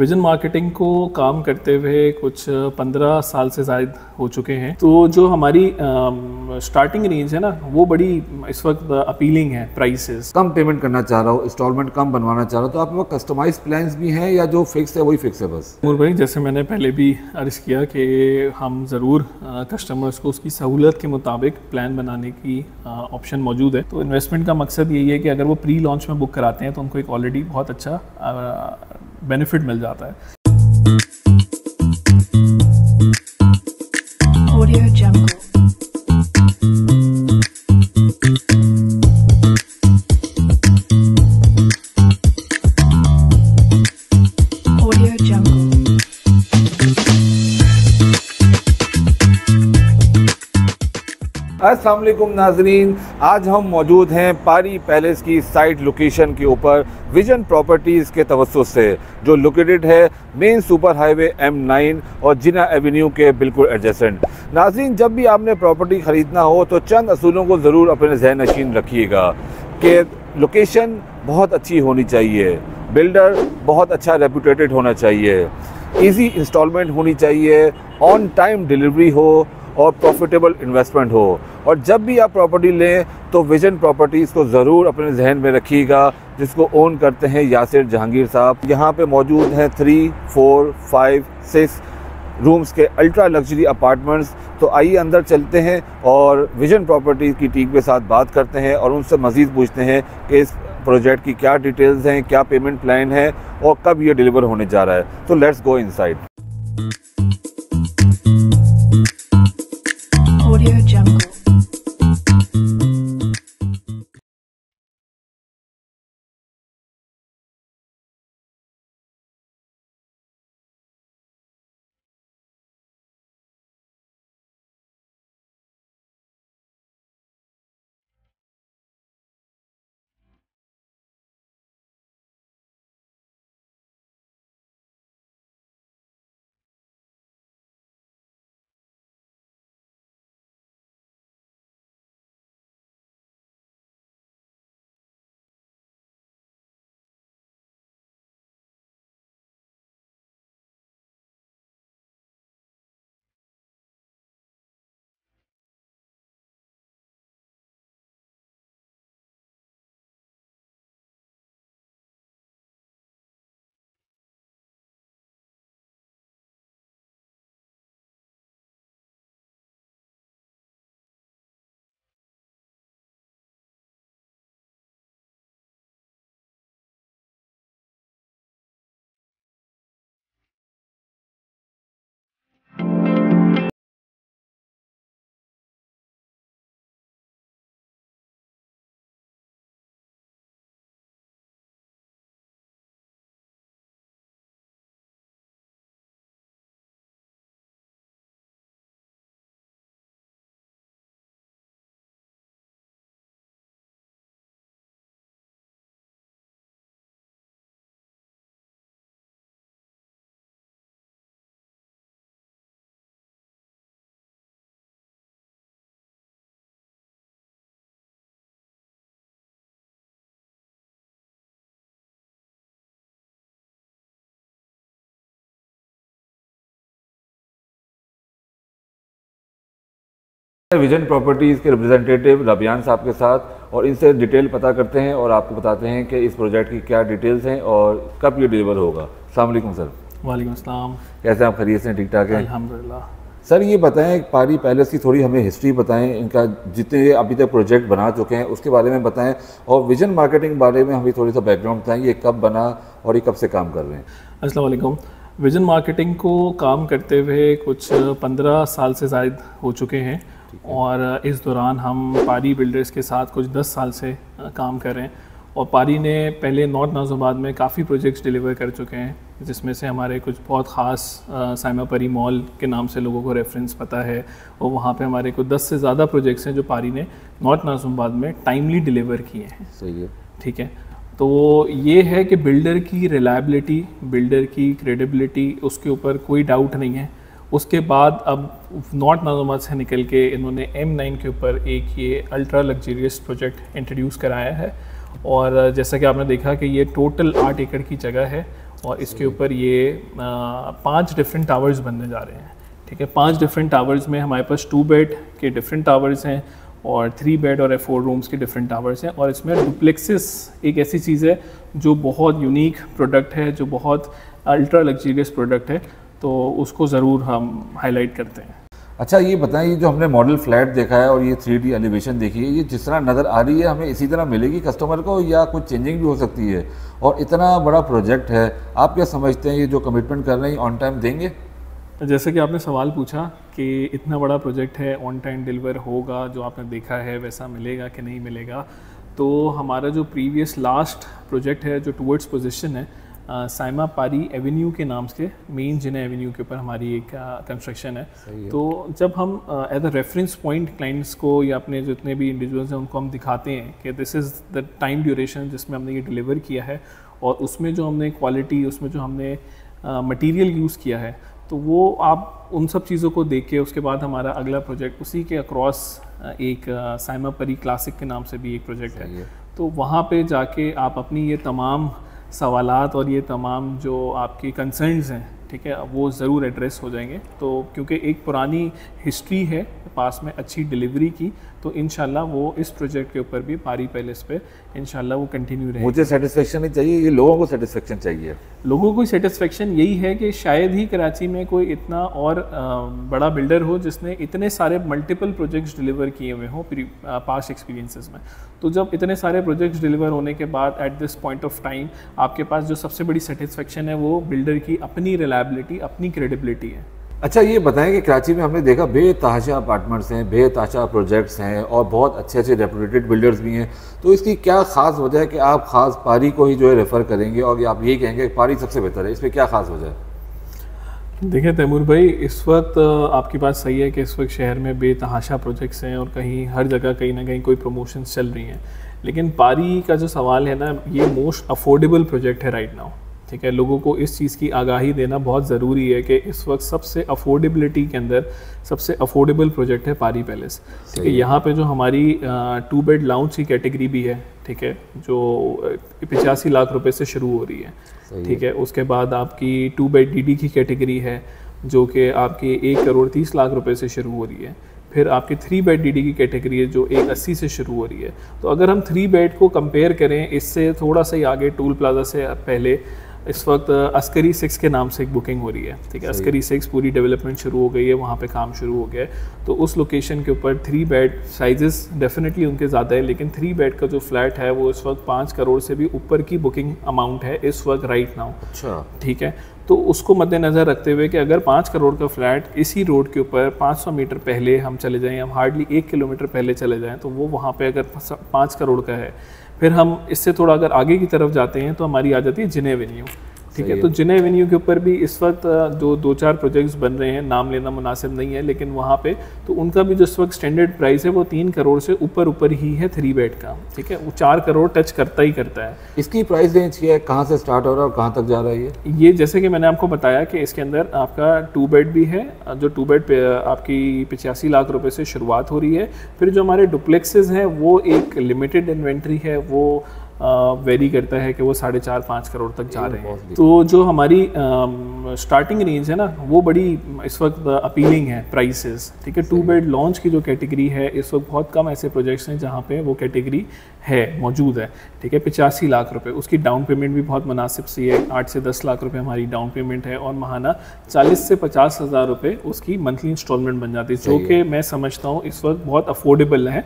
Vision marketing को काम करते हुए कुछ 15 साल से ज़ायद हो चुके हैं। तो जो हमारी स्टार्टिंग रेंज है ना, वो बड़ी इस वक्त अपीलिंग है। प्राइसेस कम पेमेंट करना चाह रहा हो, इंस्टॉलमेंट कम बनवाना चाह रहा हो, तो आपके पास कस्टमाइज प्लान्स भी हैं या जो फिक्स है वही फिक्स है बस? नूर भाई, जैसे मैंने पहले भी अर्ज़ किया कि हम ज़रूर कस्टमर्स को उसकी सहूलत के मुताबिक प्लान बनाने की ऑप्शन मौजूद है। तो इन्वेस्टमेंट का मकसद यही है कि अगर वो प्री लॉन्च में बुक कराते हैं तो उनको एक ऑलरेडी बहुत अच्छा बेनिफिट मिल जाता है। अस्सलाम वालेकुम नाजरीन, आज हम मौजूद हैं पारी पैलेस की साइट लोकेशन के ऊपर विजन प्रॉपर्टीज़ के तवस्सुस से, जो लोकेटेड है मेन सुपर हाईवे M9 और जिना एवेन्यू के बिल्कुल एडजेसेंट। नाजरीन, जब भी आपने प्रॉपर्टी ख़रीदना हो तो चंद असूलों को ज़रूर अपने ज़हन नशीन रखिएगा कि लोकेशन बहुत अच्छी होनी चाहिए, बिल्डर बहुत अच्छा रेपुटेटेड होना चाहिए, ईजी इंस्टॉलमेंट होनी चाहिए, ऑन टाइम डिलीवरी हो और प्रॉफिटेबल इन्वेस्टमेंट हो। और जब भी आप प्रॉपर्टी लें तो विजन प्रॉपर्टीज़ को ज़रूर अपने जहन में रखिएगा, जिसको ओन करते हैं यासिर जहांगीर साहब। यहाँ पे मौजूद हैं 3, 4, 5, 6 रूम्स के अल्ट्रा लग्जरी अपार्टमेंट्स। तो आइए अंदर चलते हैं और विजन प्रॉपर्टीज़ की टीम के साथ बात करते हैं और उनसे मज़ीद पूछते हैं कि इस प्रोजेक्ट की क्या डिटेल्स हैं, क्या पेमेंट प्लान है और कब ये डिलीवर होने जा रहा है। तो let's go inside. Vision properties के रिप्रेजेंटेटिव रबियान साहब के साथ और इनसे डिटेल पता करते हैं और आपको बताते हैं कि इस प्रोजेक्ट की क्या डिटेल्स हैं और कब ये डिलीवर होगा। अस्सलाम वालेकुम सर। वालेकुम अस्सलाम। कैसे आप खैरियत से, ठीक ठाक हैं? अल्हम्दुलिल्लाह। सर ये बताएं, पारी पैलेस की थोड़ी हमें हिस्ट्री बताएं, इनका जितने अभी तक प्रोजेक्ट बना चुके हैं उसके बारे में बताएं और विजन मार्केटिंग बारे में हमें थोड़ी सा बैकग्राउंड बताएं, ये कब बना और ये कब से काम कर रहे हैं? अस्सलाम वालेकुम। विजन मार्केटिंग को काम करते हुए कुछ 15 साल से ज़ायद हो चुके हैं और इस दौरान हम पारी बिल्डर्स के साथ कुछ 10 साल से काम कर रहे हैं। और पारी ने पहले नॉर्थ नाज़िमाबाद में काफ़ी प्रोजेक्ट्स डिलीवर कर चुके हैं, जिसमें से हमारे कुछ बहुत ख़ास साइमा परी मॉल के नाम से लोगों को रेफरेंस पता है, और वहाँ पे हमारे कुछ 10 से ज़्यादा प्रोजेक्ट्स हैं जो पारी ने नॉर्थ नाज़िमाबाद में टाइमली डिलीवर किए हैं। सही है, ठीक है। तो ये है कि बिल्डर की रिलायबिलिटी, बिल्डर की क्रेडिबिलिटी, उसके ऊपर कोई डाउट नहीं है। उसके बाद अब नॉर्थ नाजोमा से निकल के इन्होंने M9 के ऊपर एक ये अल्ट्रा लग्जरियस प्रोजेक्ट इंट्रोड्यूस कराया है। और जैसा कि आपने देखा कि ये टोटल 8 एकड़ की जगह है और इसके ऊपर ये 5 डिफरेंट टावर्स बनने जा रहे हैं। ठीक है, 5 डिफरेंट टावर्स में हमारे पास 2 बेड के डिफरेंट टावर्स हैं और 3 बेड और 4 रूम्स के डिफरेंट टावर्स हैं। और इसमें डुप्लेक्सेस एक ऐसी चीज़ है जो बहुत यूनिक प्रोडक्ट है, जो बहुत अल्ट्रा लग्जरियस प्रोडक्ट है, तो उसको ज़रूर हम हाईलाइट करते हैं। अच्छा, ये बताएं, ये जो हमने मॉडल फ्लैट देखा है और ये 3D एलिवेशन देखी है, ये जिस तरह नज़र आ रही है हमें इसी तरह मिलेगी कस्टमर को या कुछ चेंजिंग भी हो सकती है? और इतना बड़ा प्रोजेक्ट है, आप क्या समझते हैं ये जो कमिटमेंट कर रहे हैं ऑन टाइम देंगे? जैसे कि आपने सवाल पूछा कि इतना बड़ा प्रोजेक्ट है, ऑन टाइम डिलीवर होगा, जो आपने देखा है वैसा मिलेगा कि नहीं मिलेगा, तो हमारा जो प्रीवियस लास्ट प्रोजेक्ट है जो टूवर्ड्स पोजीशन है साइमा पारी एवेन्यू के नाम से, मेन जिना एवेन्यू के ऊपर हमारी एक कंस्ट्रक्शन है। तो जब हम as a reference point clients को या अपने जितने भी इंडिविजुअल्स हैं उनको हम दिखाते हैं कि this is the time duration जिसमें हमने ये डिलीवर किया है और उसमें जो हमने क्वालिटी, उसमें जो हमने मटेरियल यूज़ किया है, तो वो आप उन सब चीज़ों को देख के उसके बाद हमारा अगला प्रोजेक्ट उसी के अक्रॉस एक साइमा परी क्लासिक के नाम से भी एक प्रोजेक्ट है। तो वहाँ पे जाके आप अपनी ये तमाम सवालात और ये तमाम जो आपकी कंसर्न्स हैं, ठीक है, वो ज़रूर एड्रेस हो जाएंगे। तो क्योंकि एक पुरानी हिस्ट्री है पास में अच्छी डिलीवरी की, तो इंशाल्लाह वो इस प्रोजेक्ट के ऊपर भी पारी पैलेस पे इंशाल्लाह वो कंटिन्यू रहेगी। मुझे सेटिस्फेक्शन नहीं चाहिए, ये लोगों को सेटिस्फेक्शन चाहिए। लोगों को सेटिस्फेक्शन यही है कि शायद ही कराची में कोई इतना और बड़ा बिल्डर हो जिसने इतने सारे मल्टीपल प्रोजेक्ट्स डिलीवर किए हुए हों पास्ट एक्सपीरियंसेस में। तो जब इतने सारे प्रोजेक्ट्स डिलीवर होने के बाद at this point of time आपके पास जो सबसे बड़ी सेटिस्फेक्शन है वो बिल्डर की अपनी रिलायबिलिटी, अपनी क्रेडिबिलिटी है। अच्छा, ये बताएं कि कराची में हमने देखा बेतहाशा अपार्टमेंट्स हैं, बेतहाशा प्रोजेक्ट्स हैं और बहुत अच्छे अच्छे रेपुटेड बिल्डर्स भी हैं, तो इसकी क्या ख़ास वजह है कि आप ख़ास पारी को ही जो है रेफ़र करेंगे और आप यही कहेंगे कि पारी सबसे बेहतर है? इसमें क्या ख़ास वजह है? देखिए तैमूर भाई, इस वक्त आपकी बात सही है कि इस वक्त शहर में बेतहाशा प्रोजेक्ट्स हैं और कहीं हर जगह कहीं ना कहीं कोई प्रमोशंस चल रही हैं, लेकिन पारी का जो सवाल है ना, ये मोस्ट अफोर्डेबल प्रोजेक्ट है राइट नाउ। ठीक है, लोगों को इस चीज़ की आगाही देना बहुत ज़रूरी है कि इस वक्त सबसे अफोर्डेबिलिटी के अंदर सबसे अफोर्डेबल प्रोजेक्ट है पारी पैलेस। ठीक है, यहाँ पे जो हमारी 2 बेड लाउंज की कैटेगरी भी है, ठीक है, जो 85 लाख रुपए से शुरू हो रही है। ठीक है, उसके बाद आपकी 2 बेड डीडी की कैटेगरी है जो कि आपकी 1 करोड़ 30 लाख रुपए से शुरू हो रही है। फिर आपकी 3 बेड डीडी की कैटेगरी है जो 180 से शुरू हो रही है। तो अगर हम 3 बेड को कंपेयर करें इससे थोड़ा सा ही आगे, टूल प्लाजा से पहले इस वक्त अस्करी 6 के नाम से एक बुकिंग हो रही है। ठीक है, अस्करी 6 पूरी डेवलपमेंट शुरू हो गई है, वहाँ पे काम शुरू हो गया है। तो उस लोकेशन के ऊपर 3 बेड साइजेस डेफिनेटली उनके ज़्यादा है, लेकिन 3 बेड का जो फ्लैट है वो इस वक्त 5 करोड़ से भी ऊपर की बुकिंग अमाउंट है इस वक्त राइट नाउ। अच्छा, ठीक है, तो उसको मद्देनज़र रखते हुए कि अगर 5 करोड़ का फ्लैट इसी रोड के ऊपर 500 मीटर पहले हम चले जाएँ, हम हार्डली 1 किलोमीटर पहले चले जाएँ, तो वो वहाँ पे अगर 5 करोड़ का है। फिर हम इससे थोड़ा अगर आगे की तरफ जाते हैं तो हमारी आ जाती है जिना एवेन्यू। ठीक है, तो जिना एवेन्यू के ऊपर भी इस वक्त जो 2-4 प्रोजेक्ट्स बन रहे हैं, नाम लेना मुनासिब नहीं है, लेकिन वहाँ पे तो उनका भी जो इस वक्त स्टैंडर्ड प्राइस है वो 3 करोड़ से ऊपर ही है 3 बेड का। ठीक है, वो 4 करोड़ टच करता ही करता है। इसकी प्राइस रेंज क्या है, कहाँ से स्टार्ट हो रहा है और कहाँ तक जा रहा है ये जैसे कि मैंने आपको बताया कि इसके अंदर आपका 2 बेड भी है, जो 2 बेड पे आपकी 85 लाख रुपए से शुरुआत हो रही है। फिर जो हमारे डुप्लेक्सेस हैं वो एक लिमिटेड इन्वेंट्री है, वो वेरी करता है कि वो 4.5-5 करोड़ तक जा रहे हैं। तो जो हमारी स्टार्टिंग रेंज है ना, वो बड़ी इस वक्त अपीलिंग है प्राइसेस। ठीक है, 2 बेड लॉन्च की जो कैटेगरी है, इस वक्त बहुत कम ऐसे प्रोजेक्ट्स हैं जहाँ पे वो कैटेगरी है, मौजूद है। ठीक है, 85 लाख रुपए, उसकी डाउन पेमेंट भी बहुत मुनासिब सी है, 8 से 10 लाख रुपए हमारी डाउन पेमेंट है और महाना 40 से 50 हज़ार रुपए उसकी मंथली इंस्टॉलमेंट बन जाती है, जो कि मैं समझता हूँ इस वक्त बहुत अफोर्डेबल है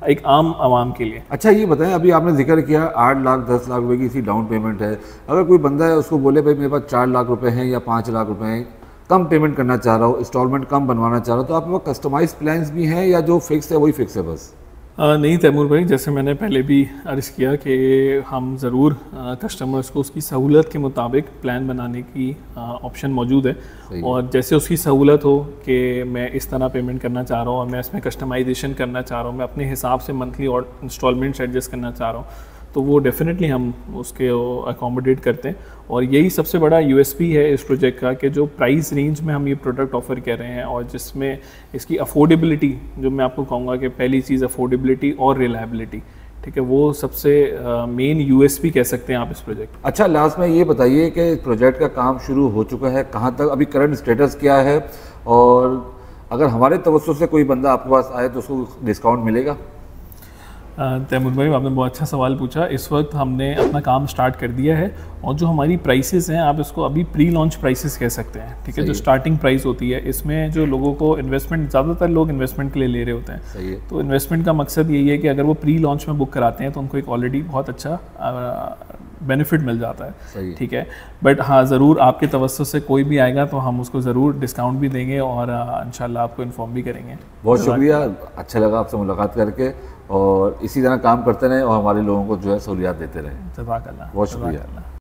एक आम आवाम के लिए। अच्छा, ये बताएं, अभी आपने जिक्र किया 8 लाख 10 लाख रुपए की इसी डाउन पेमेंट है। अगर कोई बंदा है उसको बोले भाई मेरे पास 4 लाख रुपए हैं या 5 लाख रुपए हैं, कम पेमेंट करना चाह रहा हूँ, इंस्टॉलमेंट कम बनवाना चाह रहा हूँ, तो आपके पास कस्टमाइज प्लान्स भी हैं या जो फिक्स है वही फिक्स है बस? नहीं तैमूर भाई, जैसे मैंने पहले भी अर्ज़ किया कि हम ज़रूर कस्टमर्स को उसकी सहूलत के मुताबिक प्लान बनाने की ऑप्शन मौजूद है। और जैसे उसकी सहूलत हो कि मैं इस तरह पेमेंट करना चाह रहा हूँ और मैं इसमें कस्टमाइजेशन करना चाह रहा हूँ, मैं अपने हिसाब से मंथली और इंस्टॉलमेंट्स एडजस्ट करना चाह रहा हूँ, तो वो डेफिनेटली हम उसके अकोमोडेट करते हैं। और यही सबसे बड़ा यूएसपी है इस प्रोजेक्ट का कि जो प्राइस रेंज में हम ये प्रोडक्ट ऑफर कर रहे हैं और जिसमें इसकी अफोर्डेबिलिटी, जो मैं आपको कहूँगा कि पहली चीज़ अफोर्डेबिलिटी और रिलायबिलिटी, ठीक है, वो सबसे मेन यूएसपी कह सकते हैं आप इस प्रोजेक्ट। अच्छा, लास्ट में ये बताइए कि प्रोजेक्ट का काम शुरू हो चुका है, कहाँ तक अभी करंट स्टेटस क्या है, और अगर हमारे तवज्जो से कोई बंदा आपके पास आए तो उसको डिस्काउंट मिलेगा? तैमूर भाई, आपने बहुत अच्छा सवाल पूछा। इस वक्त हमने अपना काम स्टार्ट कर दिया है और जो हमारी प्राइसेस हैं, आप इसको अभी प्री लॉन्च प्राइसेस कह सकते हैं, ठीक है, जो स्टार्टिंग प्राइस होती है, इसमें जो लोगों को इन्वेस्टमेंट, ज़्यादातर लोग इन्वेस्टमेंट के लिए ले रहे होते हैं। सही है। तो इन्वेस्टमेंट का मकसद यही है कि अगर वो प्री लॉन्च में बुक कराते हैं तो उनको एक ऑलरेडी बहुत अच्छा बेनिफिट मिल जाता है, ठीक है। बट हाँ, ज़रूर आपके तवज्जो से कोई भी आएगा तो हम उसको ज़रूर डिस्काउंट भी देंगे और इंशाल्लाह आपको इन्फॉर्म भी करेंगे। बहुत शुक्रिया, अच्छा लगा आपसे मुलाकात करके, और इसी तरह काम करते रहें और हमारे लोगों को जो है सहूलियात देते रहें। जज़ाकल्लाह। बहुत शुक्रिया।